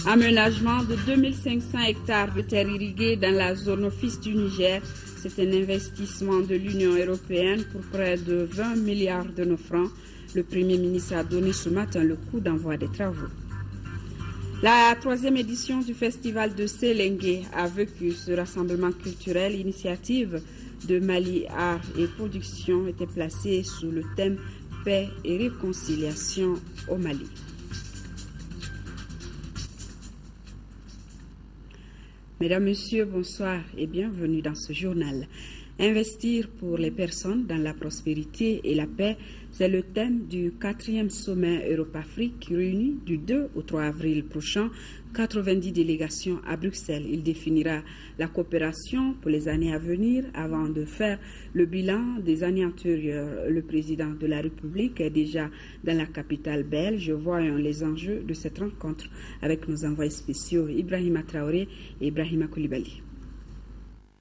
Aménagement de 2500 hectares de terres irriguées dans la zone office du Niger. C'est un investissement de l'Union européenne pour près de 20 milliards de nos francs. Le Premier ministre a donné ce matin le coup d'envoi des travaux. La 3e édition du festival de Selengue a vécu ce rassemblement culturel. Initiative de Mali Art et Production était placée sous le thème Paix et réconciliation au Mali. Mesdames, Messieurs, bonsoir et bienvenue dans ce journal. Investir pour les personnes dans la prospérité et la paix, c'est le thème du 4e sommet Europe-Afrique qui réunit du 2 au 3 avril prochain 90 délégations à Bruxelles. Il définira la coopération pour les années à venir avant de faire le bilan des années antérieures. Le président de la République est déjà dans la capitale belge. Voyons les enjeux de cette rencontre avec nos envoyés spéciaux Ibrahima Traoré et Ibrahima Koulibaly.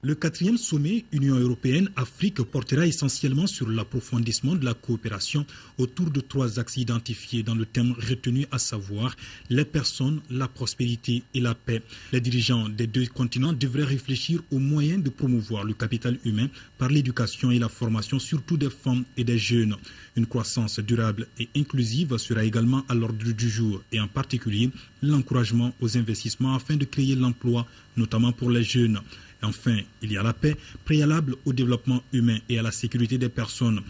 Le 4e sommet Union européenne-Afrique portera essentiellement sur l'approfondissement de la coopération autour de 3 axes identifiés dans le thème retenu, à savoir les personnes, la prospérité et la paix. Les dirigeants des 2 continents devraient réfléchir aux moyens de promouvoir le capital humain par l'éducation et la formation, surtout des femmes et des jeunes. Une croissance durable et inclusive sera également à l'ordre du jour, et en particulier l'encouragement aux investissements afin de créer l'emploi, notamment pour les jeunes. Enfin, il y a la paix, préalable au développement humain et à la sécurité des personnes.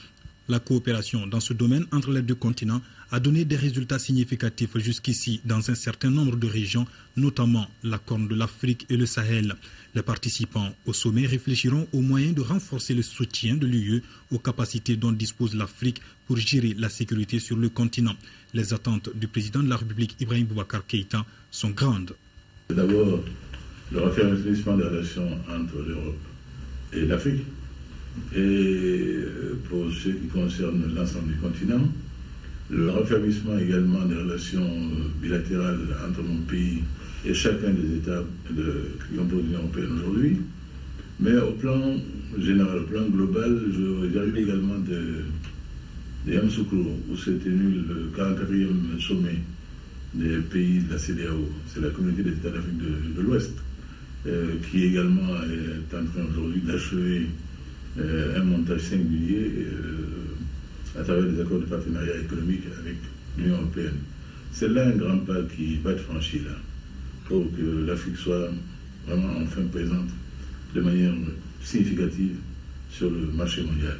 La coopération dans ce domaine entre les 2 continents a donné des résultats significatifs jusqu'ici dans un certain nombre de régions, notamment la Corne de l'Afrique et le Sahel. Les participants au sommet réfléchiront aux moyens de renforcer le soutien de l'UE aux capacités dont dispose l'Afrique pour gérer la sécurité sur le continent. Les attentes du président de la République, Ibrahim Boubacar Keïta, sont grandes. D'abord, le raffermissement des relations entre l'Europe et l'Afrique, et pour ce qui concerne l'ensemble du continent, le raffermissement également des relations bilatérales entre mon pays et chacun des États qui composent l'Union européenne aujourd'hui. Mais au plan général, au plan global, j'arrive également de Yamoussoukro, où s'est tenu le 44e sommet des pays de la CEDEAO, c'est la communauté des États d'Afrique de l'Ouest, qui également est en train aujourd'hui d'achever un montage singulier à travers des accords de partenariat économique avec l'Union européenne. C'est là un grand pas qui va être franchi là, pour que l'Afrique soit vraiment enfin présente de manière significative sur le marché mondial.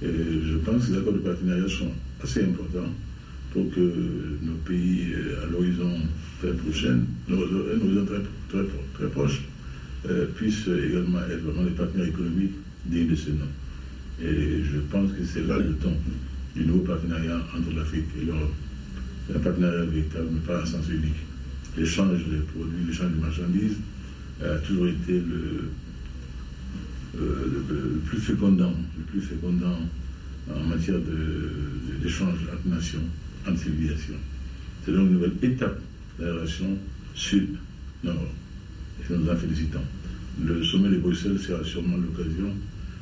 Et je pense que les accords de partenariat sont assez importants pour que nos pays, à l'horizon très prochain, nos horizons très proches, puissent également être vraiment des partenaires économiques dignes de ce nom. Et je pense que c'est là le ton du nouveau partenariat entre l'Afrique et l'Europe. Un partenariat véritable, mais pas en sens unique. L'échange des produits, l'échange des marchandises a toujours été le plus fécondant en matière d'échange entre nations, entre civilisations. C'est donc une nouvelle étape de la relation sud-nord. Et nous en félicitons. Le sommet de Bruxelles sera sûrement l'occasion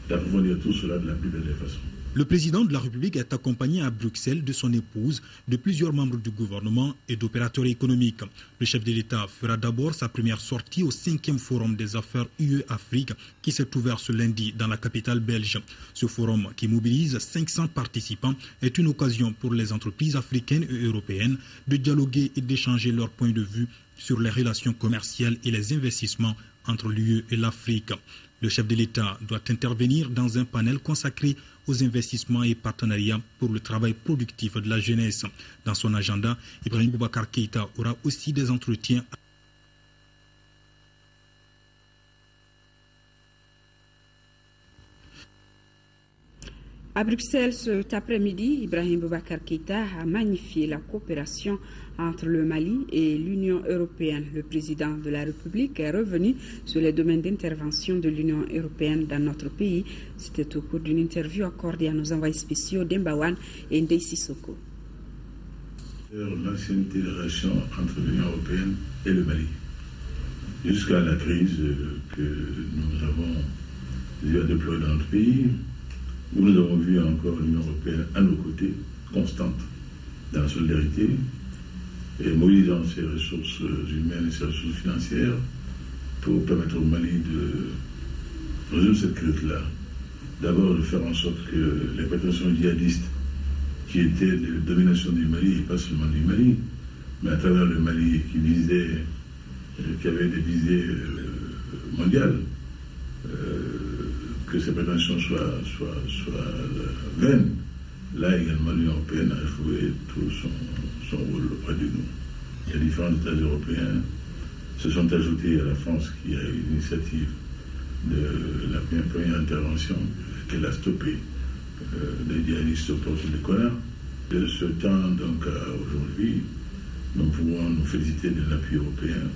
d'approfondir tout cela de la plus belle des façons. Le président de la République est accompagné à Bruxelles de son épouse, de plusieurs membres du gouvernement et d'opérateurs économiques. Le chef de l'État fera d'abord sa première sortie au 5e forum des affaires UE-Afrique qui s'est ouvert ce lundi dans la capitale belge. Ce forum, qui mobilise 500 participants, est une occasion pour les entreprises africaines et européennes de dialoguer et d'échanger leurs points de vue sur les relations commerciales et les investissements entre l'UE et l'Afrique. Le chef de l'État doit intervenir dans un panel consacré aux investissements et partenariats pour le travail productif de la jeunesse. Dans son agenda, Ibrahim Boubacar Keïta aura aussi des entretiens à Bruxelles cet après-midi. Ibrahim Boubacar Keïta a magnifié la coopération entre le Mali et l'Union européenne. Le président de la République est revenu sur les domaines d'intervention de l'Union européenne dans notre pays. C'était au cours d'une interview accordée à nos envoyés spéciaux Dembawan et Ndeye Sissoko. L'ancienneté des relations entre l'Union européenne et le Mali, jusqu'à la crise que nous avons eu à déplorer dans notre pays, où nous avons vu encore l'Union européenne à nos côtés, constante dans la solidarité, et mobilisant ses ressources humaines et ses ressources financières pour permettre au Mali de résoudre cette crise-là. D'abord de faire en sorte que les prétentions djihadistes qui étaient de domination du Mali, et pas seulement du Mali, mais à travers le Mali qui avait des visées mondiales, que ces prétentions soient vaines. Là également, l'Union européenne a joué tout son rôle auprès de nous. Il y a différents États européens se sont ajoutés à la France qui a eu l'initiative de la première intervention qu'elle a stoppée des djihadistes aux portes de Kona. De ce temps donc à aujourd'hui, nous pouvons nous féliciter de l'appui européen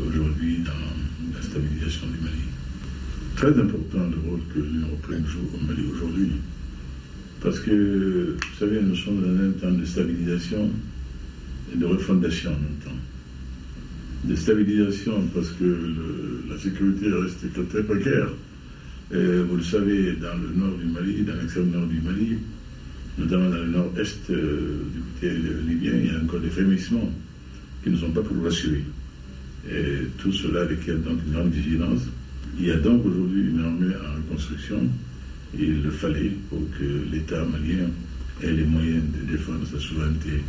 aujourd'hui dans la stabilisation du Mali. Très important le rôle que l'Union européenne joue au Mali aujourd'hui. Parce que, vous savez, nous sommes dans un temps de stabilisation et de refondation en même temps. De stabilisation parce que la sécurité reste très précaire. Et vous le savez, dans le nord du Mali, dans l'extrême nord du Mali, notamment dans le nord-est du côté libyen, il y a encore des frémissements qui ne sont pas pour rassurer. Et tout cela requiert donc une grande vigilance. Il y a donc aujourd'hui une armée en reconstruction. Il le fallait pour que l'État malien ait les moyens de défendre sa souveraineté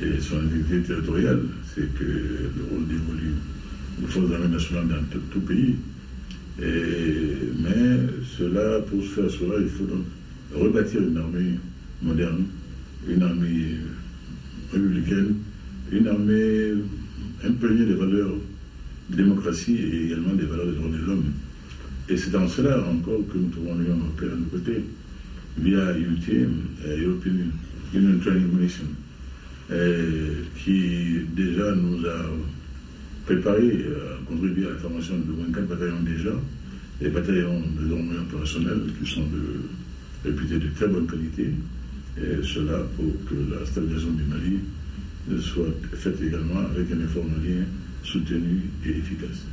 et son intégrité territoriale. C'est que le rôle dévolu aux forces armées nationales dans tout pays. Mais pour faire cela, il faut donc rebâtir une armée moderne, une armée républicaine, une armée imprégnée des valeurs de démocratie et également des valeurs des droits de l'homme. Et c'est dans cela encore que nous trouvons l'Union européenne à nos côtés, via UTM, European Union Training Mission, qui déjà nous a préparé à contribuer à la formation de 24 bataillons déjà, des bataillons désormais opérationnels qui sont réputés de très bonne qualité, et cela pour que la stabilisation du Mali soit faite également avec un effort malien soutenu et efficace.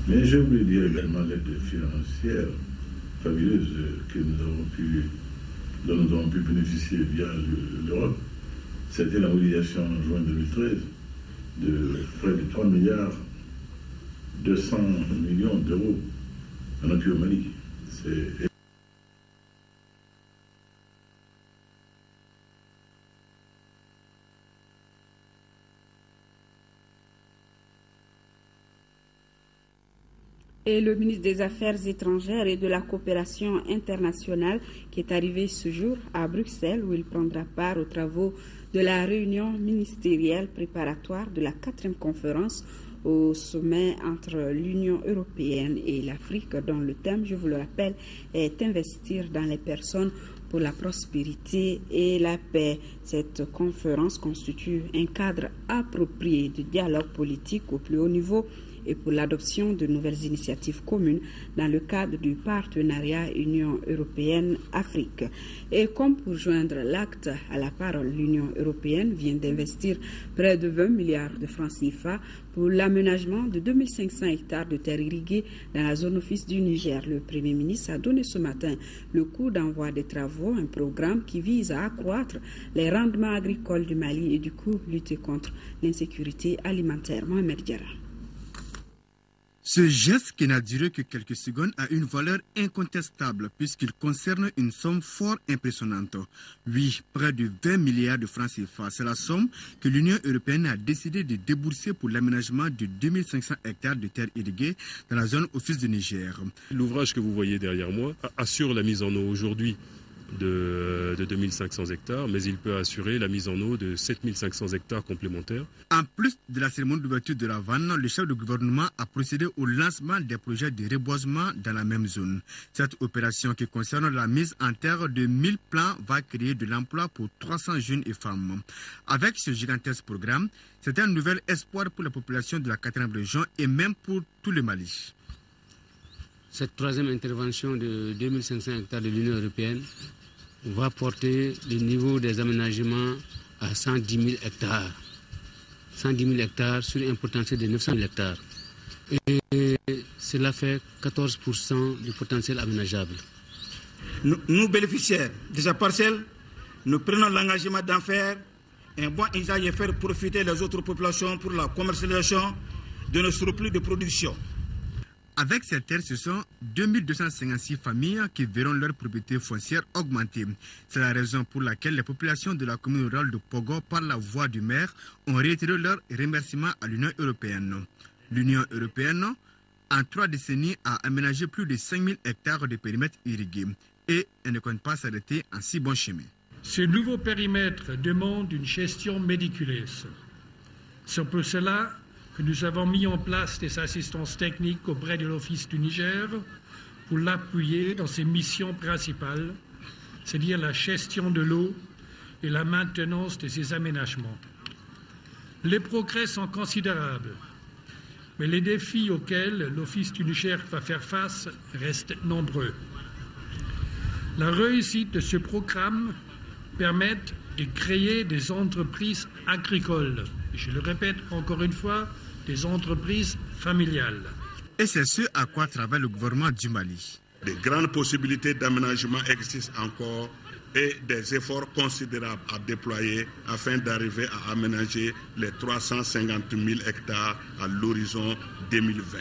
Mais je voulais dire également l'aide financière fabuleuse dont nous avons pu bénéficier via l'Europe. C'était la mobilisation en juin 2013 de près de 3 milliards 200 millions d'euros en appui au Mali. Et le ministre des Affaires étrangères et de la coopération internationale qui est arrivé ce jour à Bruxelles où il prendra part aux travaux de la réunion ministérielle préparatoire de la 4e conférence au sommet entre l'Union européenne et l'Afrique dont le thème, je vous le rappelle, est investir dans les personnes pour la prospérité et la paix. Cette conférence constitue un cadre approprié de dialogue politique au plus haut niveau et pour l'adoption de nouvelles initiatives communes dans le cadre du partenariat Union européenne-Afrique. Et comme pour joindre l'acte à la parole, l'Union européenne vient d'investir près de 20 milliards de francs CFA pour l'aménagement de 2500 hectares de terres irriguées dans la zone office du Niger. Le Premier ministre a donné ce matin le coup d'envoi des travaux, un programme qui vise à accroître les rendements agricoles du Mali et du coup lutter contre l'insécurité alimentaire. Mohamed Diarra. Ce geste qui n'a duré que quelques secondes a une valeur incontestable puisqu'il concerne une somme fort impressionnante. Oui, près de 20 milliards de francs CFA. C'est la somme que l'Union européenne a décidé de débourser pour l'aménagement de 2500 hectares de terres irriguées dans la zone office du Niger. L'ouvrage que vous voyez derrière moi assure la mise en eau aujourd'hui de 2500 hectares, mais il peut assurer la mise en eau de 7500 hectares complémentaires. En plus de la cérémonie d'ouverture de la vanne, le chef de gouvernement a procédé au lancement des projets de reboisement dans la même zone. Cette opération qui concerne la mise en terre de 1000 plants va créer de l'emploi pour 300 jeunes et femmes. Avec ce gigantesque programme, c'est un nouvel espoir pour la population de la 4e région et même pour tout le Mali. Cette 3e intervention de 2500 hectares de l'Union européenne va porter le niveau des aménagements à 110 000 hectares. 110 000 hectares sur un potentiel de 900 000 hectares. Et cela fait 14% du potentiel aménageable. Nous, bénéficiaires de cette parcelle, nous prenons l'engagement d'en faire un bon usage et faire profiter les autres populations pour la commercialisation de nos surplus de production. Avec ces terres, ce sont 2256 familles qui verront leur propriété foncière augmenter. C'est la raison pour laquelle les populations de la commune rurale de Pogo, par la voix du maire, ont réitéré leur remerciement à l'Union européenne. L'Union européenne, en 3 décennies, a aménagé plus de 5000 hectares de périmètres irrigués et elle ne compte pas s'arrêter en si bon chemin. Ce nouveau périmètre demande une gestion méticuleuse. C'est pour cela que nous avons mis en place des assistances techniques auprès de l'Office du Niger pour l'appuyer dans ses missions principales, c'est-à-dire la gestion de l'eau et la maintenance de ses aménagements. Les progrès sont considérables, mais les défis auxquels l'Office du Niger va faire face restent nombreux. La réussite de ce programme permet de créer des entreprises agricoles. Je le répète encore une fois, des entreprises familiales. Et c'est ce à quoi travaille le gouvernement du Mali. De grandes possibilités d'aménagement existent encore et des efforts considérables à déployer afin d'arriver à aménager les 350 000 hectares à l'horizon 2020.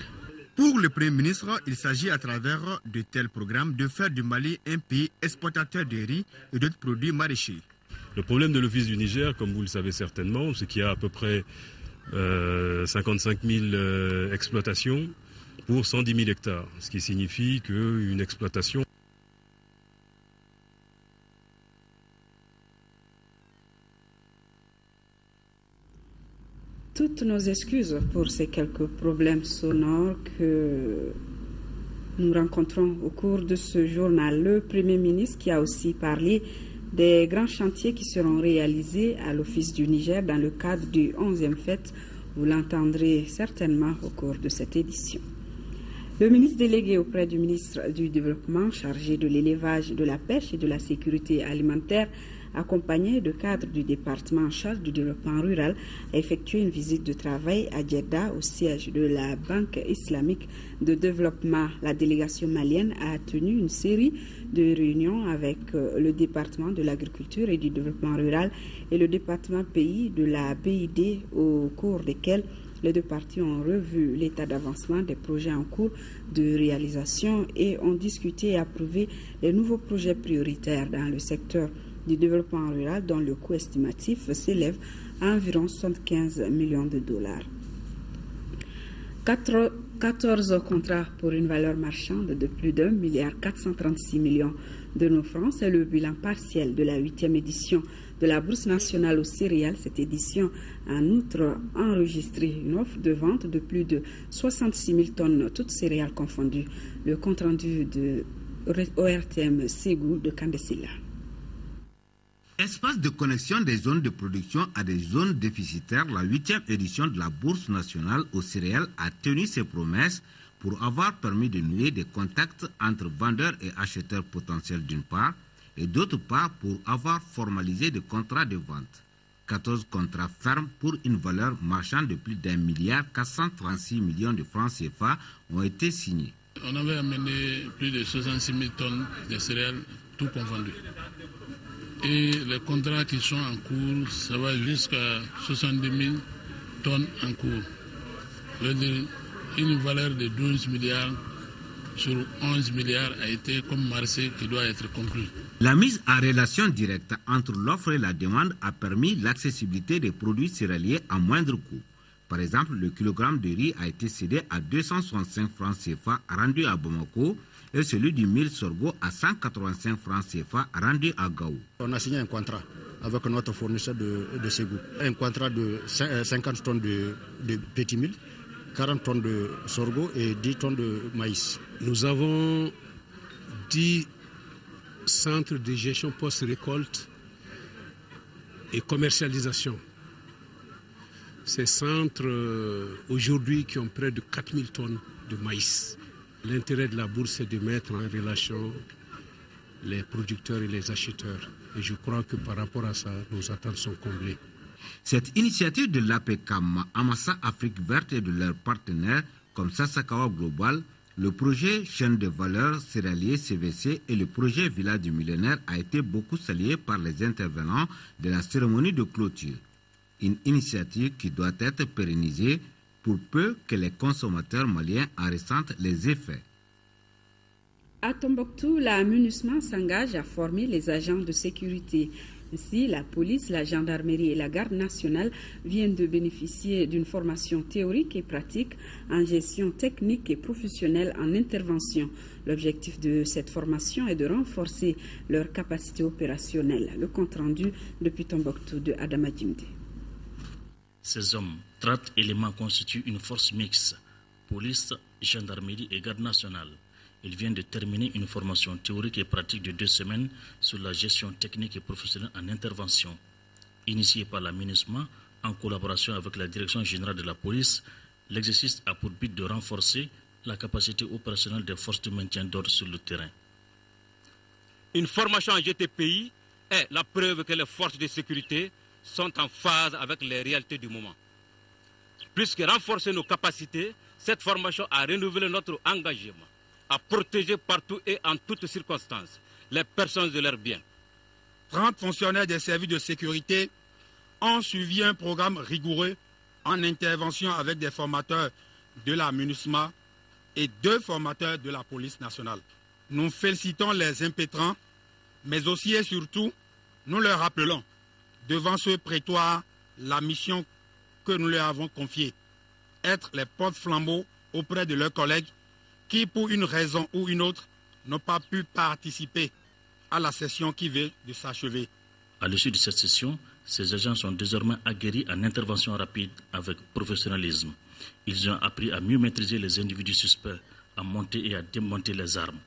Pour le Premier ministre, il s'agit à travers de tels programmes de faire du Mali un pays exportateur de riz et d'autres produits maraîchers. Le problème de l'Office du Niger, comme vous le savez certainement, c'est qu'il y a à peu près 55 000 exploitations pour 110 000 hectares, ce qui signifie qu'une exploitation... Toutes nos excuses pour ces quelques problèmes sonores que nous rencontrons au cours de ce journal. Le Premier ministre qui a aussi parlé des grands chantiers qui seront réalisés à l'Office du Niger dans le cadre du 11e fête. Vous l'entendrez certainement au cours de cette édition. Le ministre délégué auprès du ministre du Développement chargé de l'élevage, de la pêche et de la sécurité alimentaire, accompagné de cadres du département en charge du développement rural, a effectué une visite de travail à Djeddah au siège de la Banque islamique de développement. La délégation malienne a tenu une série de réunions avec le département de l'agriculture et du développement rural et le département pays de la BID, au cours desquels les deux parties ont revu l'état d'avancement des projets en cours de réalisation et ont discuté et approuvé les nouveaux projets prioritaires dans le secteur du développement rural dont le coût estimatif s'élève à environ 75 millions de dollars. 14 contrats pour une valeur marchande de plus d'1,436 milliard de nos francs. C'est le bilan partiel de la 8e édition de la Bourse nationale aux céréales. Cette édition a en outre enregistré une offre de vente de plus de 66 000 tonnes, toutes céréales confondues. Le compte-rendu de ORTM Ségou de Kandesila. Espace de connexion des zones de production à des zones déficitaires, la 8e édition de la Bourse nationale aux céréales a tenu ses promesses pour avoir permis de nouer des contacts entre vendeurs et acheteurs potentiels d'une part, et d'autre part pour avoir formalisé des contrats de vente. 14 contrats fermes pour une valeur marchande de plus d'1,436 milliard de francs CFA ont été signés. On avait amené plus de 66 000 tonnes de céréales, tout confondu. Et les contrats qui sont en cours, ça va jusqu'à 70 000 tonnes en cours. Une valeur de 12 milliards sur 11 milliards a été comme marché qui doit être conclu. La mise en relation directe entre l'offre et la demande a permis l'accessibilité des produits céréaliers à moindre coût. Par exemple, le kilogramme de riz a été cédé à 265 francs CFA rendu à Bamako et celui du mil sorgho à 185 francs CFA rendu à Gao. On a signé un contrat avec notre fournisseur de Ségou. Un contrat de 50 tonnes de petits mil, 40 tonnes de sorgho et 10 tonnes de maïs. Nous avons 10 centres de gestion post-récolte et commercialisation. Ces centres, aujourd'hui, qui ont près de 4000 tonnes de maïs. L'intérêt de la bourse, c'est de mettre en relation les producteurs et les acheteurs. Et je crois que par rapport à ça, nos attentes sont comblées. Cette initiative de l'APECAM, Amassa Afrique Verte et de leurs partenaires comme Sasakawa Global, le projet Chaîne de valeur céréalier CVC et le projet Village du millénaire a été beaucoup salué par les intervenants de la cérémonie de clôture. une initiative qui doit être pérennisée pour peu que les consommateurs maliens en ressentent les effets. À Tombouctou, la MINUSMA s'engage à former les agents de sécurité. Ainsi, la police, la gendarmerie et la garde nationale viennent de bénéficier d'une formation théorique et pratique en gestion technique et professionnelle en intervention. L'objectif de cette formation est de renforcer leur capacité opérationnelle. Le compte-rendu depuis Tombouctou de Adama Djimde. Ces hommes, 30 éléments constituent une force mixte, police, gendarmerie et garde nationale. Ils viennent de terminer une formation théorique et pratique de 2 semaines sur la gestion technique et professionnelle en intervention. Initiée par la MINUSMA, en collaboration avec la Direction générale de la police, l'exercice a pour but de renforcer la capacité opérationnelle des forces de maintien d'ordre sur le terrain. Une formation en GTPI est la preuve que les forces de sécurité sont en phase avec les réalités du moment. Plus que renforcer nos capacités, cette formation a renouvelé notre engagement à protéger partout et en toutes circonstances les personnes et leurs biens. 30 fonctionnaires des services de sécurité ont suivi un programme rigoureux en intervention avec des formateurs de la MINUSMA et 2 formateurs de la police nationale. Nous félicitons les impétrants, mais aussi et surtout, nous leur rappelons devant ce prétoire la mission que nous leur avons confiée, être les porte-flambeaux auprès de leurs collègues qui, pour une raison ou une autre, n'ont pas pu participer à la session qui vient de s'achever. À l'issue de cette session, ces agents sont désormais aguerris en intervention rapide avec professionnalisme. Ils ont appris à mieux maîtriser les individus suspects, à monter et à démonter les armes.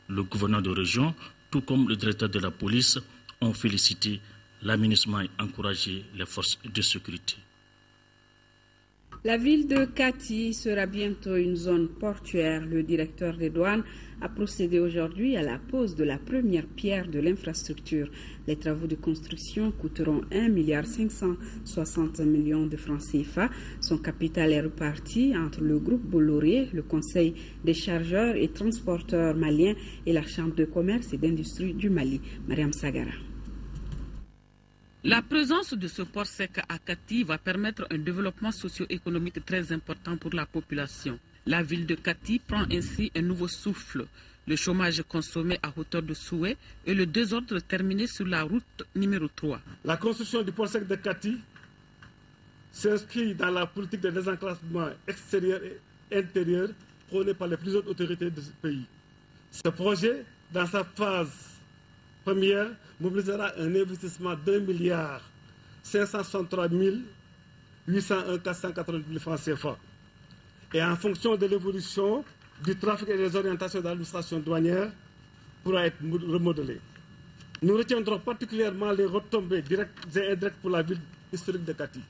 Le gouverneur de région, tout comme le directeur de la police, ont félicité la MINUSMA et encouragé les forces de sécurité. La ville de Kati sera bientôt une zone portuaire. Le directeur des douanes a procédé aujourd'hui à la pose de la première pierre de l'infrastructure. Les travaux de construction coûteront 1,560 milliard de francs CFA. Son capital est reparti entre le groupe Bolloré, le Conseil des chargeurs et transporteurs maliens et la Chambre de commerce et d'industrie du Mali. Mariam Sagara. La présence de ce port sec à Kati va permettre un développement socio-économique très important pour la population. La ville de Kati prend ainsi un nouveau souffle. Le chômage consommé à hauteur de souhait et le désordre terminé sur la route numéro 3. La construction du port sec de Kati s'inscrit dans la politique de désenclavement extérieur et intérieur prônée par les plus hautes autorités de ce pays. Ce projet, dans sa phase première, mobilisera un investissement de 1,563,801,480 francs CFA. Et en fonction de l'évolution du trafic et des orientations de l'administration douanière, pourra être remodelé. Nous retiendrons particulièrement les retombées directes et indirectes pour la ville historique de Kati.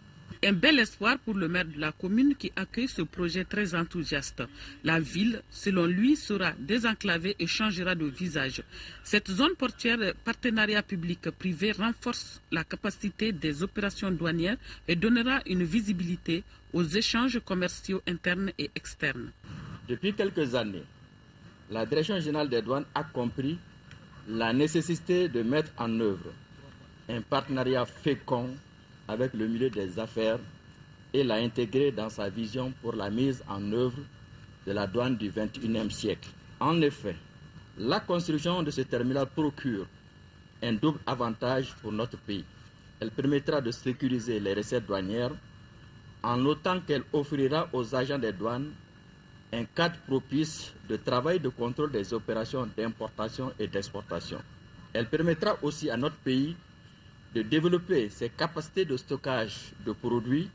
Un bel espoir pour le maire de la commune qui accueille ce projet très enthousiaste. La ville, selon lui, sera désenclavée et changera de visage. Cette zone portuaire partenariat public-privé renforce la capacité des opérations douanières et donnera une visibilité aux échanges commerciaux internes et externes. Depuis quelques années, la Direction générale des douanes a compris la nécessité de mettre en œuvre un partenariat fécond avec le milieu des affaires et l'a intégré dans sa vision pour la mise en œuvre de la douane du XXIe siècle. En effet, la construction de ce terminal procure un double avantage pour notre pays. Elle permettra de sécuriser les recettes douanières en autant qu'elle offrira aux agents des douanes un cadre propice de travail de contrôle des opérations d'importation et d'exportation. Elle permettra aussi à notre pays de développer ses capacités de stockage de produits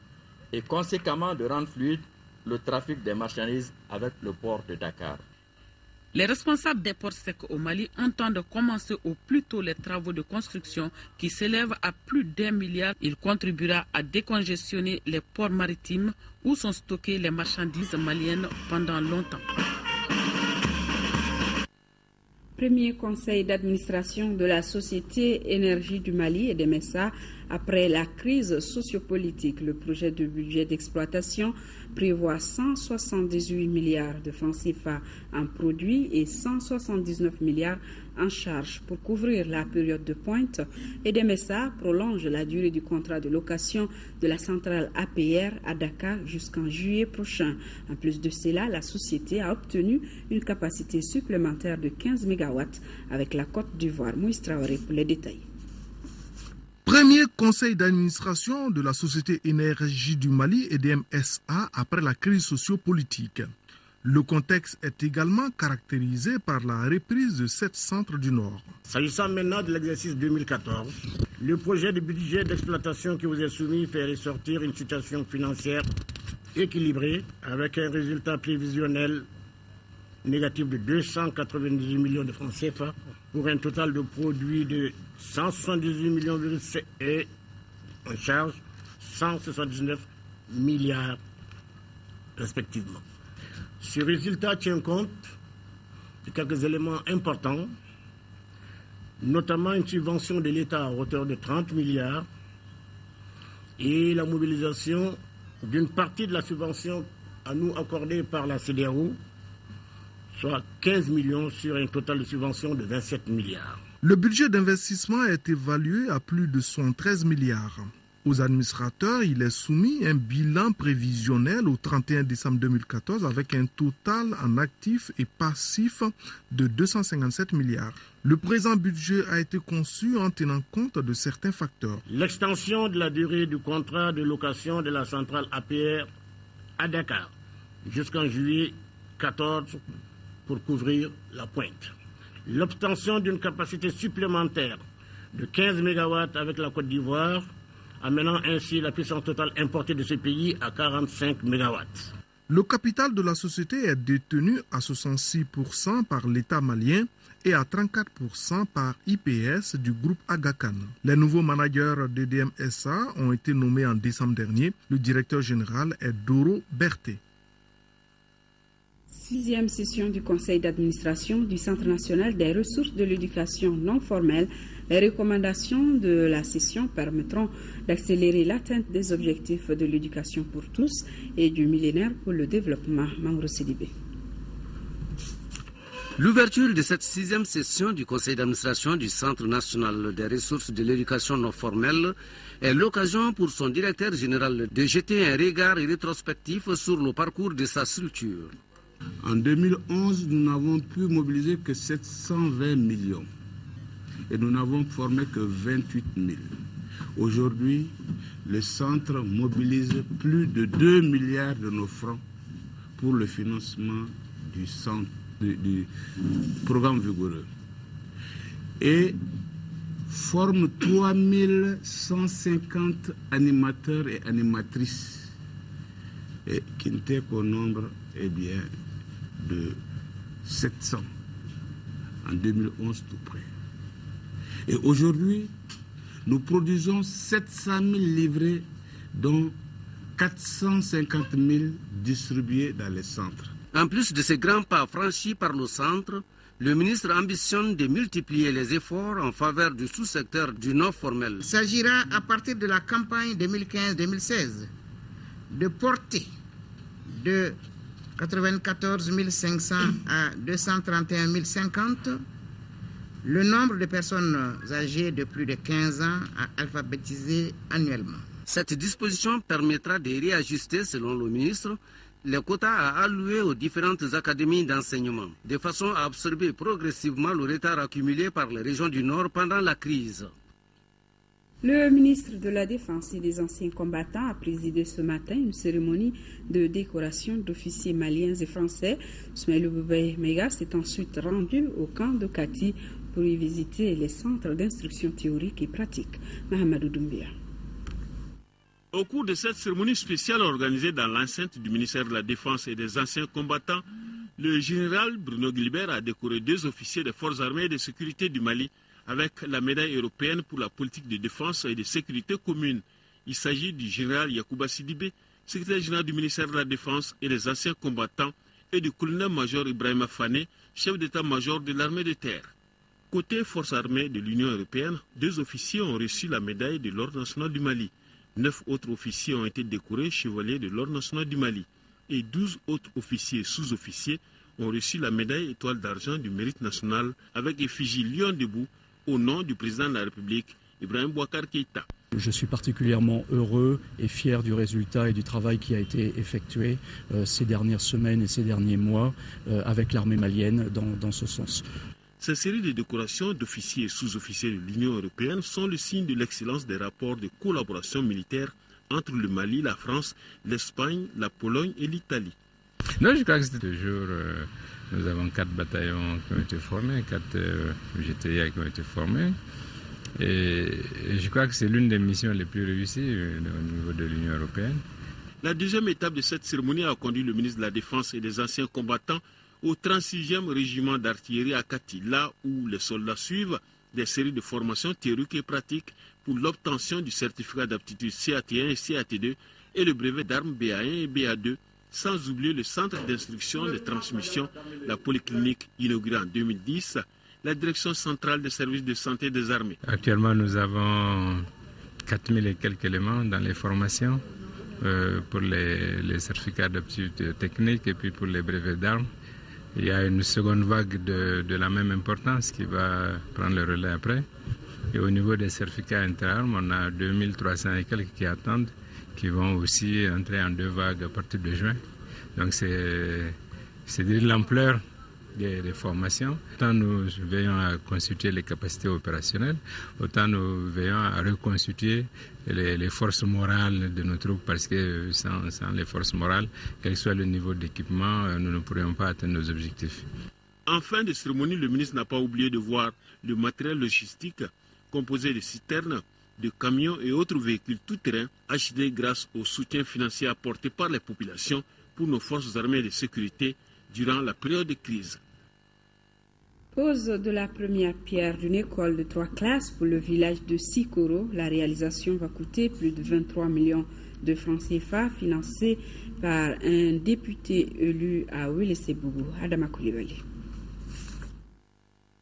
et conséquemment de rendre fluide le trafic des marchandises avec le port de Dakar. Les responsables des ports secs au Mali entendent commencer au plus tôt les travaux de construction qui s'élèvent à plus d'1 milliard. Il contribuera à décongestionner les ports maritimes où sont stockées les marchandises maliennes pendant longtemps. Premier conseil d'administration de la Société Énergie du Mali et des MESA Après la crise sociopolitique, le projet de budget d'exploitation prévoit 178 milliards de francs CFA en produits et 179 milliards en charges pour couvrir la période de pointe. EDEMESA prolonge la durée du contrat de location de la centrale APR à Dakar jusqu'en juillet prochain. En plus de cela, la société a obtenu une capacité supplémentaire de 15 MW avec la Côte d'Ivoire. Moïse Traoré pour les détails. Premier conseil d'administration de la Société Énergie du Mali, EDEMSA, après la crise sociopolitique. Le contexte est également caractérisé par la reprise de 7 centres du Nord. S'agissant maintenant de l'exercice 2014, le projet de budget d'exploitation qui vous est soumis fait ressortir une situation financière équilibrée avec un résultat prévisionnel négatif de 298 millions de francs CFA pour un total de produits de 178 millions et en charge 179 milliards respectivement. Ce résultat tient compte de quelques éléments importants, notamment une subvention de l'État à hauteur de 30 milliards et la mobilisation d'une partie de la subvention à nous accordée par la CEDEAO, soit 15 millions sur un total de subvention de 27 milliards. Le budget d'investissement est évalué à plus de 113 milliards. Aux administrateurs, il est soumis un bilan prévisionnel au 31 décembre 2014 avec un total en actifs et passifs de 257 milliards. Le présent budget a été conçu en tenant compte de certains facteurs. L'extension de la durée du contrat de location de la centrale APR à Dakar jusqu'en juillet 2014 pour couvrir la pointe. L'obtention d'une capacité supplémentaire de 15 MW avec la Côte d'Ivoire, amenant ainsi la puissance totale importée de ce pays à 45 MW. Le capital de la société est détenu à 66% par l'État malien et à 34% par IPS du groupe Agacan. Les nouveaux managers d'EDEMSA ont été nommés en décembre dernier. Le directeur général est Doro Berté. 6e session du conseil d'administration du Centre national des ressources de l'éducation non formelle. Les recommandations de la session permettront d'accélérer l'atteinte des objectifs de l'éducation pour tous et du millénaire pour le développement. Mamoudou Sidibé. L'ouverture de cette 6e session du conseil d'administration du Centre national des ressources de l'éducation non formelle est l'occasion pour son directeur général de jeter un regard rétrospectif sur le parcours de sa structure. En 2011, nous n'avons pu mobiliser que 720 millions et nous n'avons formé que 28 000. Aujourd'hui, le centre mobilise plus de 2 milliards de nos francs pour le financement du programme vigoureux et forme 3150 animateurs et animatrices et qui n'étaient qu'au nombre de 700 en 2011 tout près. Et aujourd'hui, nous produisons 700 000 livrets, dont 450 000 distribués dans les centres. En plus de ces grands pas franchis par le centre, le ministre ambitionne de multiplier les efforts en faveur du sous-secteur du non formel. Il s'agira à partir de la campagne 2015-2016 de porter de 94 500 à 231 050 le nombre de personnes âgées de plus de 15 ans à alphabétiser annuellement. Cette disposition permettra de réajuster, selon le ministre, les quotas à allouer aux différentes académies d'enseignement, de façon à absorber progressivement le retard accumulé par les régions du Nord pendant la crise. Le ministre de la Défense et des anciens combattants a présidé ce matin une cérémonie de décoration d'officiers maliens et français. Soumaïlou Boubeye Mega s'est ensuite rendu au camp de Kati pour y visiter les centres d'instruction théorique et pratique. Mahamadou Doumbia. Au cours de cette cérémonie spéciale organisée dans l'enceinte du ministère de la Défense et des anciens combattants, le général Bruno Guilbert a décoré 2 officiers des forces armées et de sécurité du Mali avec la médaille européenne pour la politique de défense et de sécurité commune. Il s'agit du général Yacouba Sidibé, secrétaire général du ministère de la Défense et des anciens combattants, et du colonel-major Ibrahima Fane, chef d'état-major de l'armée de terre. Côté forces armées de l'Union européenne, 2 officiers ont reçu la médaille de l'Ordre national du Mali. 9 autres officiers ont été décorés chevaliers de l'Ordre national du Mali. Et 12 autres officiers et sous-officiers ont reçu la médaille étoile d'argent du mérite national avec effigie Lion debout au nom du président de la République, Ibrahim Boubacar Keïta. Je suis particulièrement heureux et fier du résultat et du travail qui a été effectué ces dernières semaines et ces derniers mois avec l'armée malienne dans ce sens. Ces séries de décorations d'officiers et sous-officiers de l'Union européenne sont le signe de l'excellence des rapports de collaboration militaire entre le Mali, la France, l'Espagne, la Pologne et l'Italie. Non, je crois que c'est toujours... nous avons 4 bataillons qui ont été formés, 4 GTA qui ont été formés. Et je crois que c'est l'une des missions les plus réussies au niveau de l'Union européenne. La deuxième étape de cette cérémonie a conduit le ministre de la Défense et des anciens combattants au 36e régiment d'artillerie à Kati, là où les soldats suivent des séries de formations théoriques et pratiques pour l'obtention du certificat d'aptitude CAT1 et CAT2 et le brevet d'armes BA1 et BA2, sans oublier le centre d'instruction de transmission, la polyclinique inaugurée en 2010, la direction centrale des services de santé des armées. Actuellement, nous avons 4000 et quelques éléments dans les formations pour les certificats d'aptitude technique et puis pour les brevets d'armes. Il y a une seconde vague de la même importance qui va prendre le relais après. Et au niveau des certificats interarmes, on a 2300 et quelques qui attendent, qui vont aussi entrer en 2 vagues à partir de juin. Donc c'est de l'ampleur des formations. Autant nous veillons à constituer les capacités opérationnelles, autant nous veillons à reconstituer les forces morales de nos troupes, parce que sans les forces morales, quel que soit le niveau d'équipement, nous ne pourrions pas atteindre nos objectifs. En fin de cérémonie, le ministre n'a pas oublié de voir le matériel logistique composé de citernes, de camions et autres véhicules tout-terrain achetés grâce au soutien financier apporté par les populations pour nos forces armées de sécurité durant la période de crise. Pose de la première pierre d'une école de 3 classes pour le village de Sikoro. La réalisation va coûter plus de 23 millions de francs CFA, financée par un député élu à Ouelessebougou, Adama Koulibaly.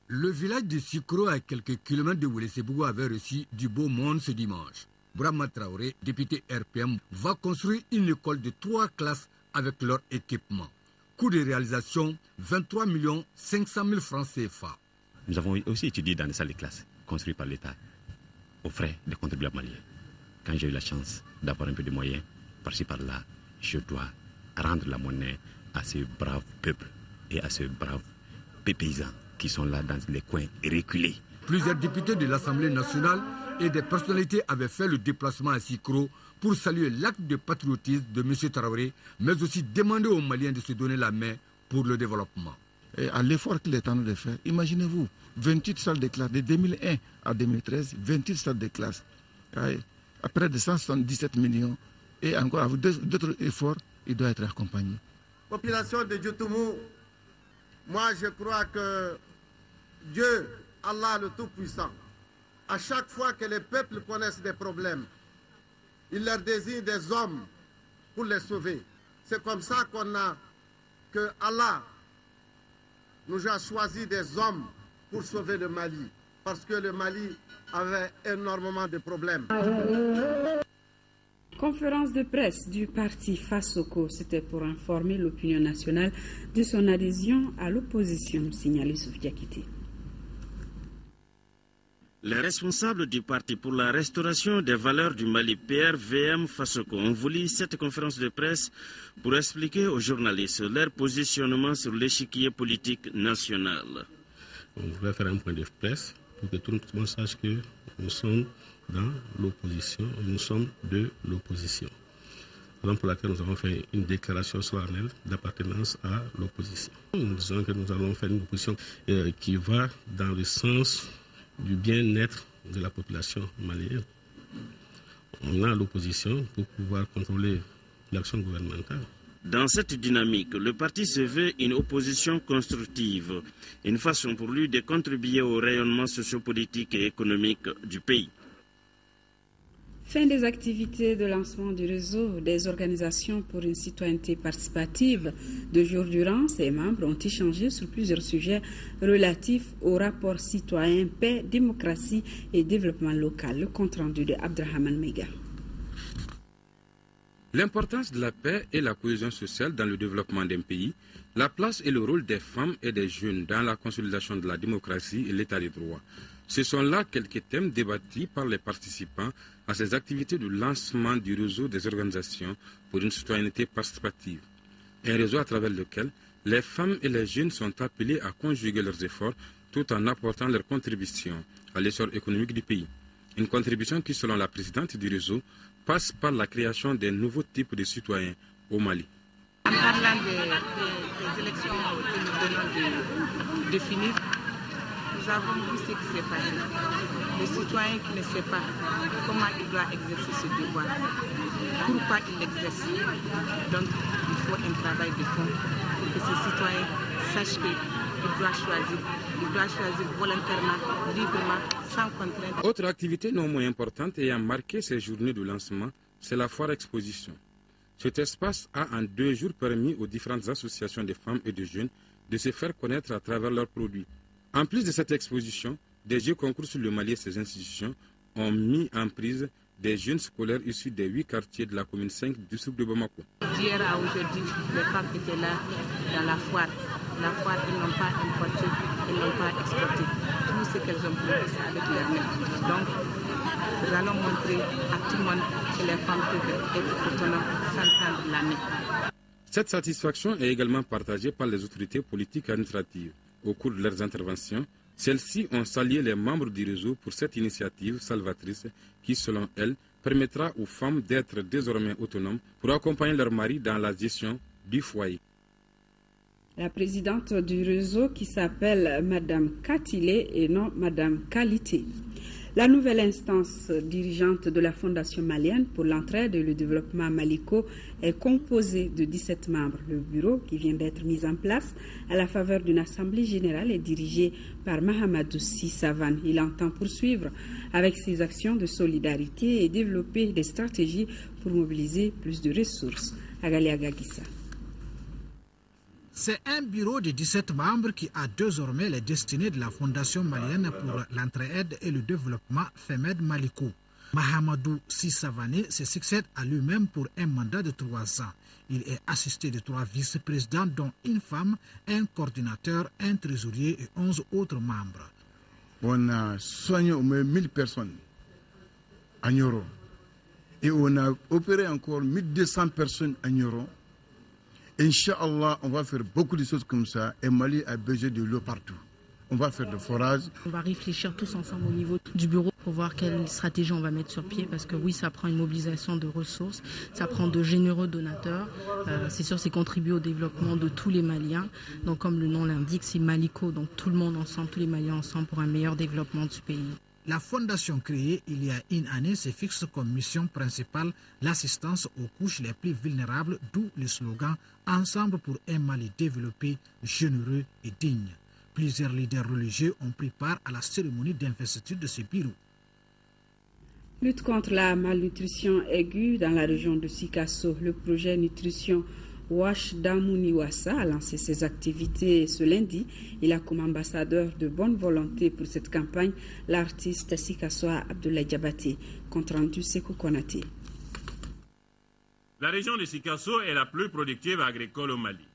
Le village de Sikoro, à quelques kilomètres de Ouelessebougou, avait reçu du beau monde ce dimanche. Brahma Traoré, député RPM, va construire une école de 3 classes avec leur équipement. Coût de réalisation, 23 500 000 francs CFA. Nous avons aussi étudié dans des salles de classe construites par l'État, aux frais des contribuables maliens. Quand j'ai eu la chance d'avoir un peu de moyens, par-ci par-là, je dois rendre la monnaie à ce brave peuple et à ce brave paysans qui sont là dans les coins reculés. Plusieurs députés de l'Assemblée nationale et des personnalités avaient fait le déplacement à Sikoro pour saluer l'acte de patriotisme de M. Traoré, mais aussi demander aux Maliens de se donner la main pour le développement. Et à l'effort qu'il est en train de faire, imaginez-vous, 28 salles de classe, de 2001 à 2013, 28 salles de classe, à près de 177 millions, et encore avec d'autres efforts, il doit être accompagné. Population de Djotoumou, moi je crois que Dieu, Allah le Tout-Puissant, à chaque fois que les peuples connaissent des problèmes, il leur désigne des hommes pour les sauver. C'est comme ça que Allah nous a choisi des hommes pour sauver le Mali. Parce que le Mali avait énormément de problèmes. Conférence de presse du parti Fasoko, c'était pour informer l'opinion nationale de son adhésion à l'opposition, signalé Sophia Kité. Les responsables du Parti pour la restauration des valeurs du Mali, PRVM Fasoko, ont voulu cette conférence de presse pour expliquer aux journalistes leur positionnement sur l'échiquier politique national. On voulait faire un point de presse pour que tout le monde sache que nous sommes dans l'opposition, nous sommes de l'opposition. Raison pour laquelle nous avons fait une déclaration solennelle d'appartenance à l'opposition. Nous disons que nous allons faire une opposition qui va dans le sens du bien-être de la population malienne. On a l'opposition pour pouvoir contrôler l'action gouvernementale. Dans cette dynamique, le parti se veut une opposition constructive, une façon pour lui de contribuer au rayonnement sociopolitique et économique du pays. Fin des activités de lancement du réseau des organisations pour une citoyenneté participative. 2 jours durant, ses membres ont échangé sur plusieurs sujets relatifs au rapport citoyen, paix, démocratie et développement local. Le compte rendu de Abdrahman Mega. L'importance de la paix et la cohésion sociale dans le développement d'un pays, la place et le rôle des femmes et des jeunes dans la consolidation de la démocratie et l'état de droit. Ce sont là quelques thèmes débattus par les participants à ces activités de lancement du réseau des organisations pour une citoyenneté participative. Un réseau à travers lequel les femmes et les jeunes sont appelés à conjuguer leurs efforts tout en apportant leur contribution à l'essor économique du pays. Une contribution qui, selon la présidente du réseau, passe par la création d'un nouveau type de citoyens au Mali. En parlant des élections que nous venons de définir, nous avons vu ce qui s'est passé. Le citoyen qui ne sait pas comment il doit exercer ce devoir, pourquoi il l'exerce. Donc il faut un travail de fond pour que ce citoyen sache qu'il doit choisir. Il doit choisir volontairement, librement, sans contrainte. Autre activité non moins importante ayant marqué ces journées de lancement, c'est la foire exposition. Cet espace a en 2 jours permis aux différentes associations de femmes et de jeunes de se faire connaître à travers leurs produits. En plus de cette exposition, des jeux concours sur le Mali et ses institutions ont mis en prise des jeunes scolaires issus des 8 quartiers de la commune 5 du district de Bamako. D'hier à aujourd'hui, les femmes étaient là dans la foire. La foire, ils n'ont pas importé, ils n'ont pas exporté. Tout ce qu'elles ont produit, c'est avec leurs mains. Donc, nous allons montrer à tout le monde que les femmes peuvent être autonomes sans tendre la main. Cette satisfaction est également partagée par les autorités politiques et administratives. Au cours de leurs interventions, celles-ci ont salué les membres du réseau pour cette initiative salvatrice qui, selon elles, permettra aux femmes d'être désormais autonomes pour accompagner leurs maris dans la gestion du foyer. La présidente du réseau qui s'appelle Madame Katilé et non Madame Qualité. La nouvelle instance dirigeante de la Fondation malienne pour l'entraide et le développement Maliko est composée de 17 membres. Le bureau, qui vient d'être mis en place à la faveur d'une assemblée générale, est dirigé par Mahamadou Si Savane. Il entend poursuivre avec ses actions de solidarité et développer des stratégies pour mobiliser plus de ressources. Agalia Gagissa. C'est un bureau de 17 membres qui a désormais les destinées de la Fondation malienne pour l'entraide et le développement FEMED Maliko. Mahamadou Si Savane se succède à lui-même pour un mandat de 3 ans. Il est assisté de 3 vice-présidents dont une femme, un coordinateur, un trésorier et 11 autres membres. On a soigné au moins 1000 personnes à Nioro et on a opéré encore 1200 personnes à Nioro. Inch'Allah, on va faire beaucoup de choses comme ça et Mali a besoin de l'eau partout. On va faire le forage. On va réfléchir tous ensemble au niveau du bureau pour voir quelle stratégie on va mettre sur pied parce que oui, ça prend une mobilisation de ressources, ça prend de généreux donateurs. C'est sûr, c'est contribuer au développement de tous les Maliens. Donc comme le nom l'indique, c'est Maliko, donc tout le monde ensemble, tous les Maliens ensemble pour un meilleur développement du pays. La fondation créée il y a une année se fixe comme mission principale l'assistance aux couches les plus vulnérables, d'où le slogan « Ensemble pour un Mali développé, généreux et digne ». Plusieurs leaders religieux ont pris part à la cérémonie d'investiture de ce bureau. Lutte contre la malnutrition aiguë dans la région de Sikasso. Le projet Nutrition Wash Damouniwassa a lancé ses activités ce lundi. Il a comme ambassadeur de bonne volonté pour cette campagne l'artiste Sikassoa Abdoulaye Diabaté. Compte rendu Sekou Konaté. La région de Sikasso est la plus productive agricole au Mali.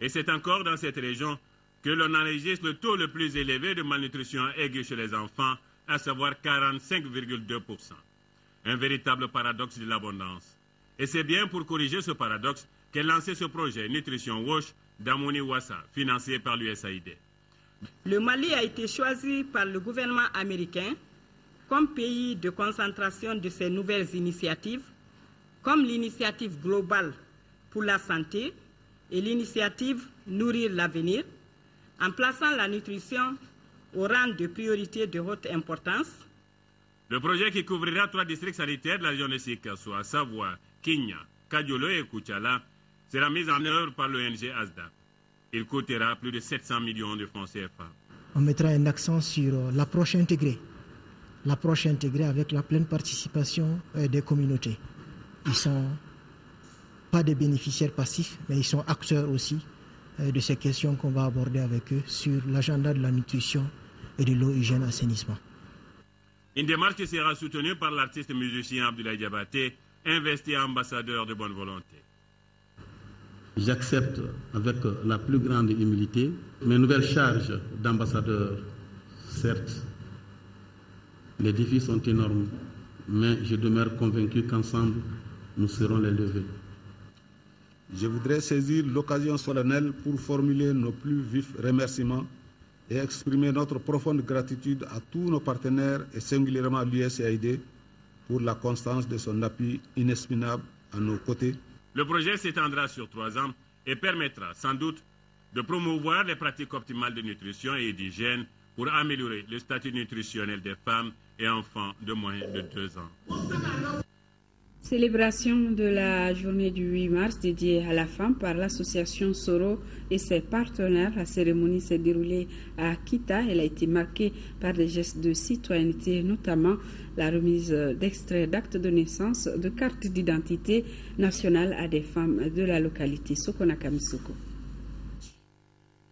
Et c'est encore dans cette région que l'on enregistre le taux le plus élevé de malnutrition aiguë chez les enfants, à savoir 45,2%. Un véritable paradoxe de l'abondance. Et c'est bien pour corriger ce paradoxe qu'est lancé ce projet Nutrition Wash Damouniwassa, financé par l'USAID. Le Mali a été choisi par le gouvernement américain comme pays de concentration de ces nouvelles initiatives, comme l'initiative globale pour la santé et l'initiative Nourrir l'avenir, en plaçant la nutrition au rang de priorité de haute importance. Le projet qui couvrira 3 districts sanitaires de la région de Sikasso, à savoir Kinya, Kadiolo et Kouchala, sera mis en œuvre par l'ONG ASDA. Il coûtera plus de 700 millions de francs CFA. On mettra un accent sur l'approche intégrée l'approche intégrée avec la pleine participation des communautés. Ils ne sont pas des bénéficiaires passifs, mais ils sont acteurs aussi de ces questions qu'on va aborder avec eux sur l'agenda de la nutrition et de l'eau, hygiène, assainissement. Une démarche qui sera soutenue par l'artiste musicien Abdoulaye Diabaté, investi ambassadeur de bonne volonté. J'accepte avec la plus grande humilité mes nouvelles charges d'ambassadeur. Certes, les défis sont énormes, mais je demeure convaincu qu'ensemble, nous serons les lever. Je voudrais saisir l'occasion solennelle pour formuler nos plus vifs remerciements et exprimer notre profonde gratitude à tous nos partenaires et singulièrement à l'USAID pour la constance de son appui inexpugnable à nos côtés. Le projet s'étendra sur 3 ans et permettra sans doute de promouvoir les pratiques optimales de nutrition et d'hygiène pour améliorer le statut nutritionnel des femmes et enfants de moins de 2 ans. Célébration de la journée du 8 mars dédiée à la femme par l'association Soro et ses partenaires. La cérémonie s'est déroulée à Kita. Elle a été marquée par des gestes de citoyenneté, notamment la remise d'extraits d'actes de naissance, de cartes d'identité nationale à des femmes de la localité Sokona Kamisoko.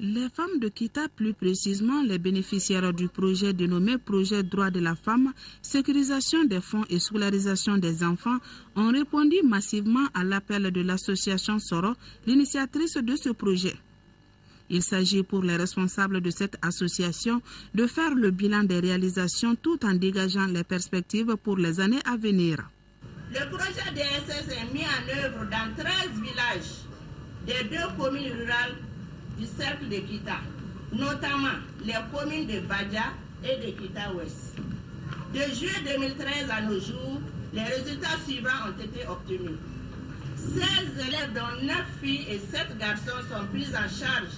Les femmes de Kita, plus précisément les bénéficiaires du projet dénommé Projet Droit de la Femme, sécurisation des fonds et scolarisation des enfants, ont répondu massivement à l'appel de l'association Soro, l'initiatrice de ce projet. Il s'agit pour les responsables de cette association de faire le bilan des réalisations tout en dégageant les perspectives pour les années à venir. Le projet DSS est mis en œuvre dans 13 villages des 2 communes rurales du cercle de Kita, notamment les communes de Badja et de Kita Ouest. De juillet 2013 à nos jours, les résultats suivants ont été obtenus. 16 élèves, dont 9 filles et 7 garçons, sont pris en charge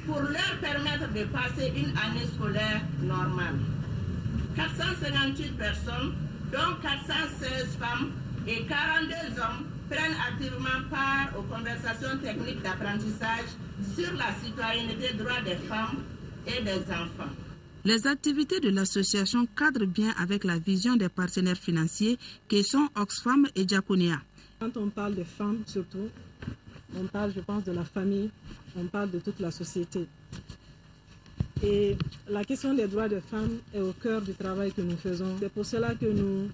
pour leur permettre de passer une année scolaire normale. 458 personnes, dont 416 femmes et 42 hommes, prennent activement part aux conversations techniques d'apprentissage sur la citoyenneté, droits des femmes et des enfants. Les activités de l'association cadrent bien avec la vision des partenaires financiers qui sont Oxfam et Diaconia. Quand on parle des femmes surtout, on parle, je pense, de la famille, on parle de toute la société. Et la question des droits des femmes est au cœur du travail que nous faisons. C'est pour cela que nous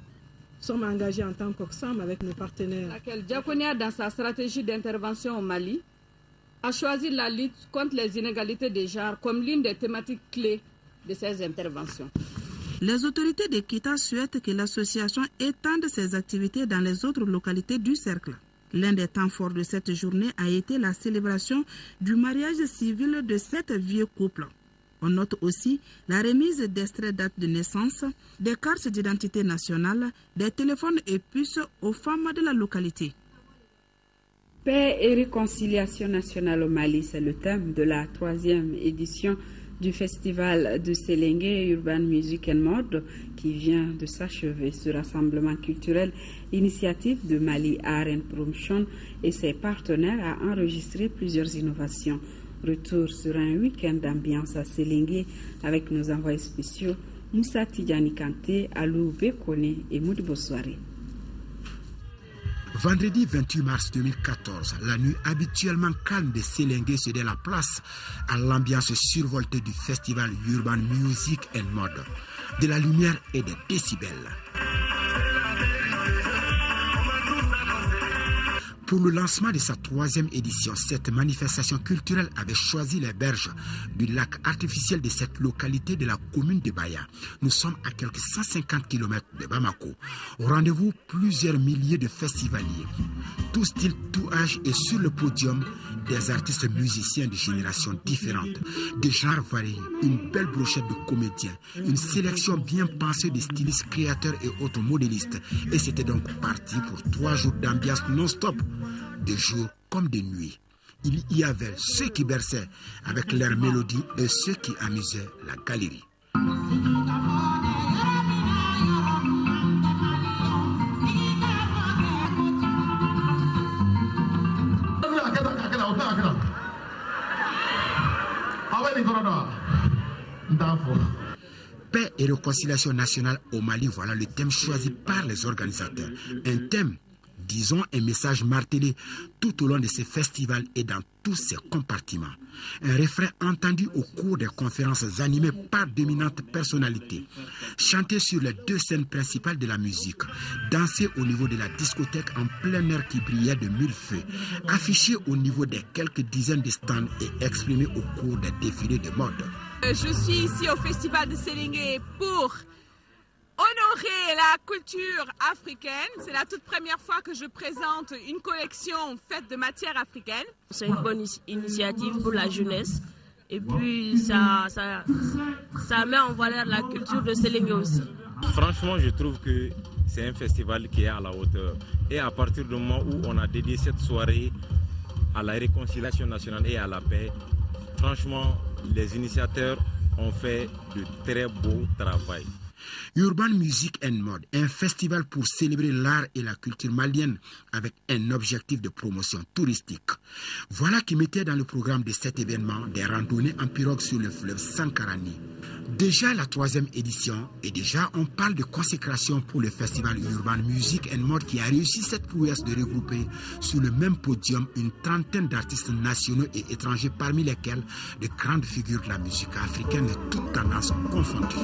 sommes engagés en tant qu'Oxfam avec nos partenaires. Diaconia, dans sa stratégie d'intervention au Mali, a choisi la lutte contre les inégalités de genre comme l'une des thématiques clés de ces interventions. Les autorités de Kita souhaitent que l'association étende ses activités dans les autres localités du cercle. L'un des temps forts de cette journée a été la célébration du mariage civil de 7 vieux couples. On note aussi la remise d'extraits d'actes de naissance, des cartes d'identité nationale, des téléphones et puces aux femmes de la localité. Paix et réconciliation nationale au Mali, c'est le thème de la 3e édition du festival de Séléngué Urban Music and Mode qui vient de s'achever. Ce rassemblement culturel, initiative de Mali Art and Promotion et ses partenaires, a enregistré plusieurs innovations. Retour sur un week-end d'ambiance à Séléngué avec nos envoyés spéciaux Moussa Tidjani Kanté, Alou Bekone et Modibo Soare. Vendredi 28 mars 2014, la nuit habituellement calme de Séléngué cédait la place à l'ambiance survoltée du festival Urban Music and Mode, de la lumière et des décibels. Pour le lancement de sa 3e édition, cette manifestation culturelle avait choisi les berges du lac artificiel de cette localité de la commune de Baya. Nous sommes à quelques 150 km de Bamako. Au rendez-vous, plusieurs milliers de festivaliers, tout style, tout âge, et sur le podium, des artistes musiciens de générations différentes, des genres variés, une belle brochette de comédiens, une sélection bien pensée de stylistes, créateurs et autres modélistes. Et c'était donc parti pour 3 jours d'ambiance non-stop, de jour comme de nuit. Il y avait ceux qui berçaient avec leurs mélodies et ceux qui amusaient la galerie. Paix et réconciliation nationale au Mali, voilà le thème choisi par les organisateurs. Un thème, disons un message martelé tout au long de ces festivals et dans tous ces compartiments. Un refrain entendu au cours des conférences animées par d'éminentes personnalités. Chanté sur les deux scènes principales de la musique. Dansé au niveau de la discothèque en plein air qui brillait de mille feux. Affiché au niveau des quelques dizaines de stands et exprimé au cours des défilés de mode. Je suis ici au festival de Sélingué pour honorer la culture africaine. C'est la toute première fois que je présente une collection faite de matières africaines. C'est une bonne initiative pour la jeunesse. Et puis ça met en valeur la culture de Sélingué aussi. Franchement, je trouve que c'est un festival qui est à la hauteur. Et à partir du moment où on a dédié cette soirée à la réconciliation nationale et à la paix, franchement, les initiateurs ont fait de très beau travail. Urban Music and Mode, un festival pour célébrer l'art et la culture malienne avec un objectif de promotion touristique. Voilà qui mettait dans le programme de cet événement des randonnées en pirogue sur le fleuve Sankarani. Déjà la 3e édition et déjà on parle de consécration pour le festival Urban Music and Mode qui a réussi cette prouesse de regrouper sur le même podium une trentaine d'artistes nationaux et étrangers parmi lesquels de grandes figures de la musique africaine de toutes tendances confondues.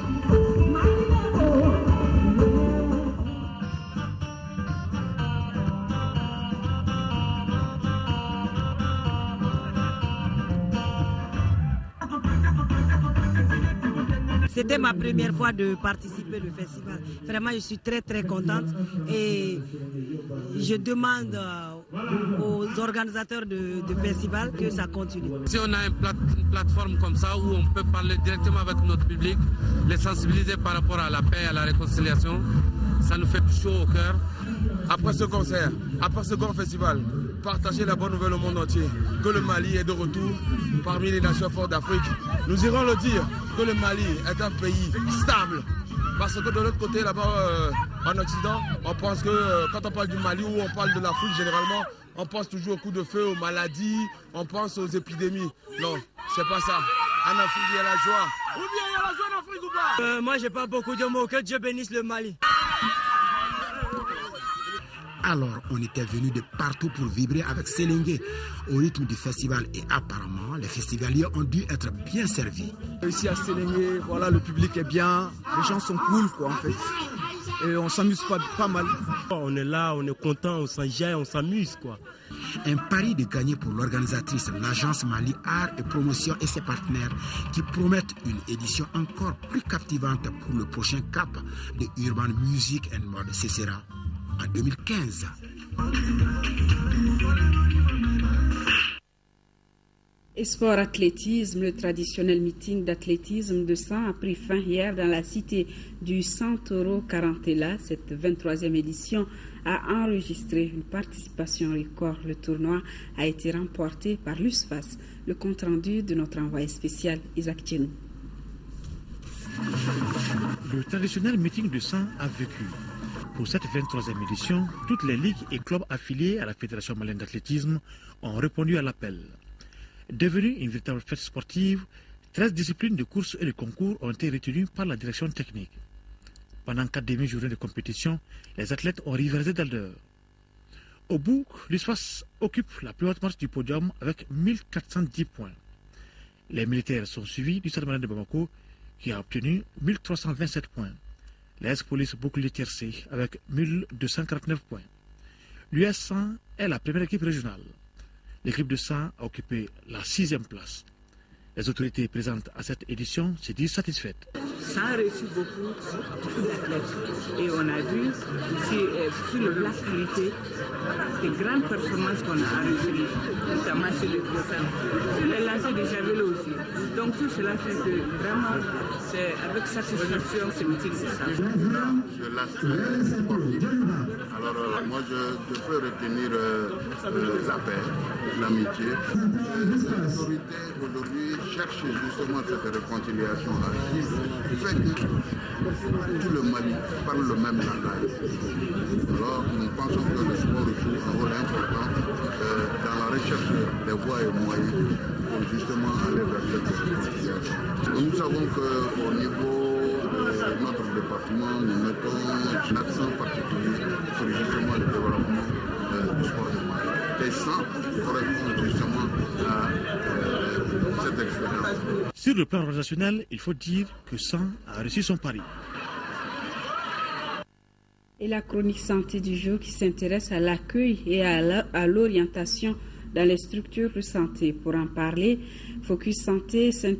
C'était ma première fois de participer au festival. Vraiment, je suis très contente et je demande aux organisateurs de festival que ça continue. Si on a une plateforme comme ça où on peut parler directement avec notre public, les sensibiliser par rapport à la paix, à la réconciliation, ça nous fait chaud au cœur. Après ce concert, après ce grand festival, partager la bonne nouvelle au monde entier, que le Mali est de retour parmi les nations fortes d'Afrique. Nous irons le dire que le Mali est un pays stable. Parce que de l'autre côté, là-bas, en Occident, on pense que quand on parle du Mali ou on parle de l'Afrique, généralement, on pense toujours aux coups de feu, aux maladies, on pense aux épidémies. Non, c'est pas ça. En Afrique, il y a la joie. Ou bien il y a la joie en Afrique ou pas? Moi, j'ai pas beaucoup de mots. Que Dieu bénisse le Mali. Alors, on était venu de partout pour vibrer avec Sélingué au rythme du festival et apparemment, les festivaliers ont dû être bien servis. Ici à Sélingué, voilà, le public est bien, les gens sont cool, quoi, en fait. Et on s'amuse pas mal. On est là, on est content, on s'enjaille, on s'amuse, quoi. Un pari de gagner pour l'organisatrice, l'agence Mali Art et Promotion et ses partenaires qui promettent une édition encore plus captivante pour le prochain cap de Urban Music and Mode. Ce sera en 2015. Et sport athlétisme, le traditionnel meeting d'athlétisme de sang a pris fin hier dans la cité du Santoro Carantella. Cette 23e édition a enregistré une participation record. Le tournoi a été remporté par l'USFAS. Le compte-rendu de notre envoyé spécial Isaac Tchenou. Le traditionnel meeting de sang a vécu. Pour cette 23e édition, toutes les ligues et clubs affiliés à la Fédération malienne d'athlétisme ont répondu à l'appel. Devenue une véritable fête sportive, 13 disciplines de course et de concours ont été retenues par la direction technique. Pendant 4 demi-journées de compétition, les athlètes ont rivalisé d'ardeur. Au bout, l'USFAS occupe la plus haute marche du podium avec 1410 points. Les militaires sont suivis du Stade malien de Bamako qui a obtenu 1327 points. Les police boucle tiercé avec 1249 points. L'US 100 est la première équipe régionale. L'équipe de 100 a occupé la 6e place. Les autorités présentes à cette édition se disent satisfaites. Ça a reçu beaucoup d'athlètes. Et on a vu ici, sur le plan qualité, des grandes performances qu'on a reçues, notamment sur le dessin, sur les lancers de javelot aussi. Donc tout cela fait que vraiment, c'est avec satisfaction ce meeting de ça. Sur l'aspect sportif, alors moi je peux retenir la paix, l'amitié. Les autorités aujourd'hui cherchent justement cette réconciliation-là. Le fait que tout le Mali parle le même langage. Alors nous pensons que le sport joue un rôle important dans la recherche des voies et moyens pour justement aller vers cette réconciliation. Nous savons qu'au niveau de notre département, nous mettons l'accent particulier sur justement le développement du sport au Mali. Et ça correspond justement à cette expérience. Sur le plan organisationnel, il faut dire que SAN a réussi son pari. Et la chronique santé du jour qui s'intéresse à l'accueil et à l'orientation dans les structures de santé. Pour en parler, Focus Santé s'est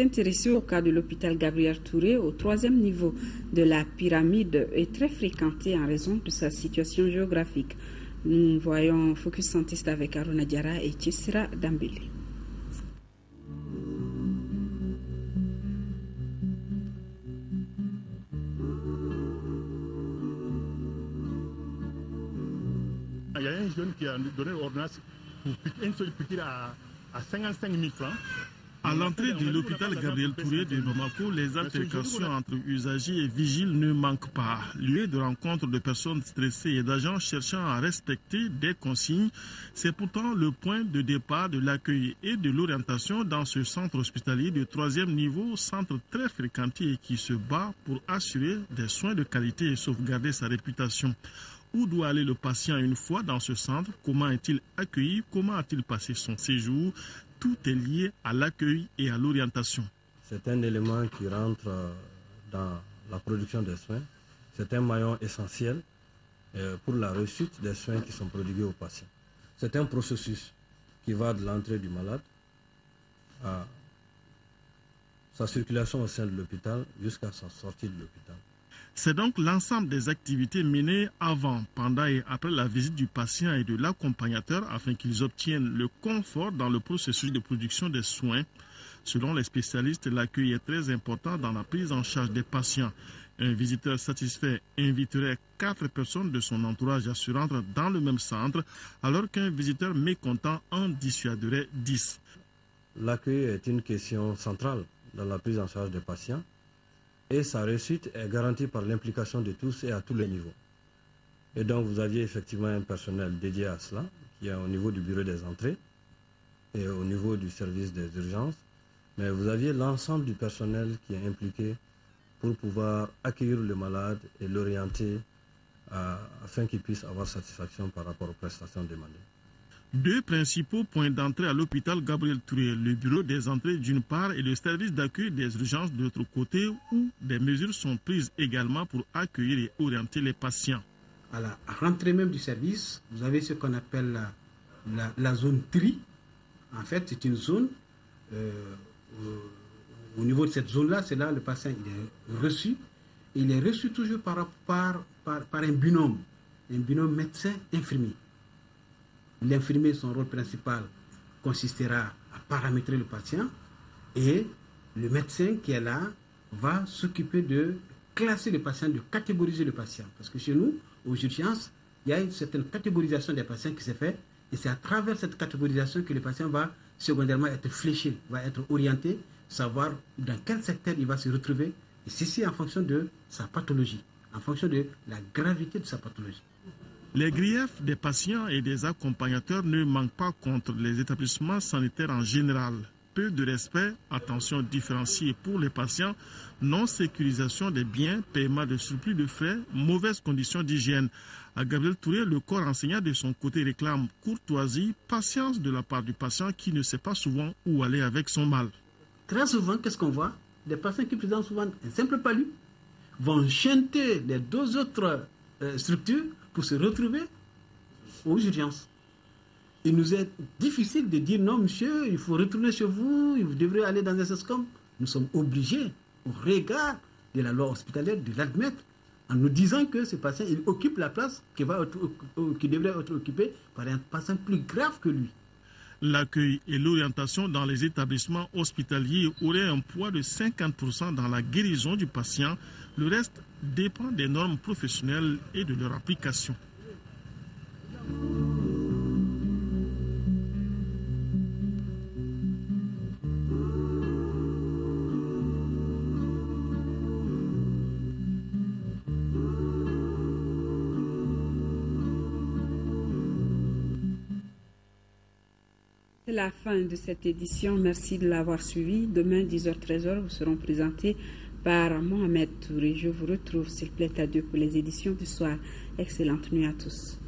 intéressé au cas de l'hôpital Gabriel Touré au 3e niveau de la pyramide et très fréquenté en raison de sa situation géographique. Nous voyons Focus Santé avec Aruna Diara et Tchissira Dambélé. Il y a un jeune qui a donné l'ordonnance pour une seule piqûre à 55 000 francs. À l'entrée de l'hôpital Gabriel Touré de Bamako, les altercations entre usagers et vigiles ne manquent pas. Lieu de rencontre de personnes stressées et d'agents cherchant à respecter des consignes, c'est pourtant le point de départ de l'accueil et de l'orientation dans ce centre hospitalier de 3e niveau, centre très fréquenté et qui se bat pour assurer des soins de qualité et sauvegarder sa réputation. Où doit aller le patient une fois dans ce centre? Comment est-il accueilli? Comment a-t-il passé son séjour? Tout est lié à l'accueil et à l'orientation. C'est un élément qui rentre dans la production des soins. C'est un maillon essentiel pour la réussite des soins qui sont prodigués aux patients. C'est un processus qui va de l'entrée du malade à sa circulation au sein de l'hôpital jusqu'à sa sortie de l'hôpital. C'est donc l'ensemble des activités menées avant, pendant et après la visite du patient et de l'accompagnateur afin qu'ils obtiennent le confort dans le processus de production des soins. Selon les spécialistes, l'accueil est très important dans la prise en charge des patients. Un visiteur satisfait inviterait 4 personnes de son entourage à se rendre dans le même centre, alors qu'un visiteur mécontent en dissuaderait 10. L'accueil est une question centrale dans la prise en charge des patients. Et sa réussite est garantie par l'implication de tous et à tous les niveaux. Et donc vous aviez effectivement un personnel dédié à cela, qui est au niveau du bureau des entrées et au niveau du service des urgences. Mais vous aviez l'ensemble du personnel qui est impliqué pour pouvoir accueillir le malade et l'orienter afin qu'il puisse avoir satisfaction par rapport aux prestations demandées. 2 principaux points d'entrée à l'hôpital Gabriel Touré, le bureau des entrées d'une part et le service d'accueil des urgences de l'autre côté, où des mesures sont prises également pour accueillir et orienter les patients. À la rentrée même du service, vous avez ce qu'on appelle la zone tri. En fait, c'est une zone, au niveau de cette zone-là, c'est là le patient il est reçu. Et il est reçu toujours par un binôme médecin-infirmier. L'infirmier, son rôle principal consistera à paramétrer le patient et le médecin qui est là va s'occuper de classer le patient, de catégoriser le patient. Parce que chez nous, aux urgences, il y a une certaine catégorisation des patients qui s'est faite et c'est à travers cette catégorisation que le patient va secondairement être fléché, va être orienté, savoir dans quel secteur il va se retrouver et ceci en fonction de sa pathologie, en fonction de la gravité de sa pathologie. Les griefs des patients et des accompagnateurs ne manquent pas contre les établissements sanitaires en général. Peu de respect, attention différenciée pour les patients, non-sécurisation des biens, paiement de surplus de frais, mauvaises conditions d'hygiène. À Gabriel Touré, le corps enseignant de son côté réclame courtoisie, patience de la part du patient qui ne sait pas souvent où aller avec son mal. Très souvent, qu'est-ce qu'on voit? Des patients qui présentent souvent un simple palu vont chanter les 2 autres structures pour se retrouver aux urgences. Il nous est difficile de dire non, monsieur, il faut retourner chez vous, vous devrez aller dans un SESCOM. Nous sommes obligés, au regard de la loi hospitalière, de l'admettre en nous disant que ce patient il occupe la place qui devrait être occupée par un patient plus grave que lui. L'accueil et l'orientation dans les établissements hospitaliers auraient un poids de 50% dans la guérison du patient. Le reste dépend des normes professionnelles et de leur application. C'est la fin de cette édition. Merci de l'avoir suivi. Demain, 10h-13h, vous seront présentés par Mohamed Touré. Je vous retrouve, s'il plaît à Dieu, pour les éditions du soir. Excellente nuit à tous.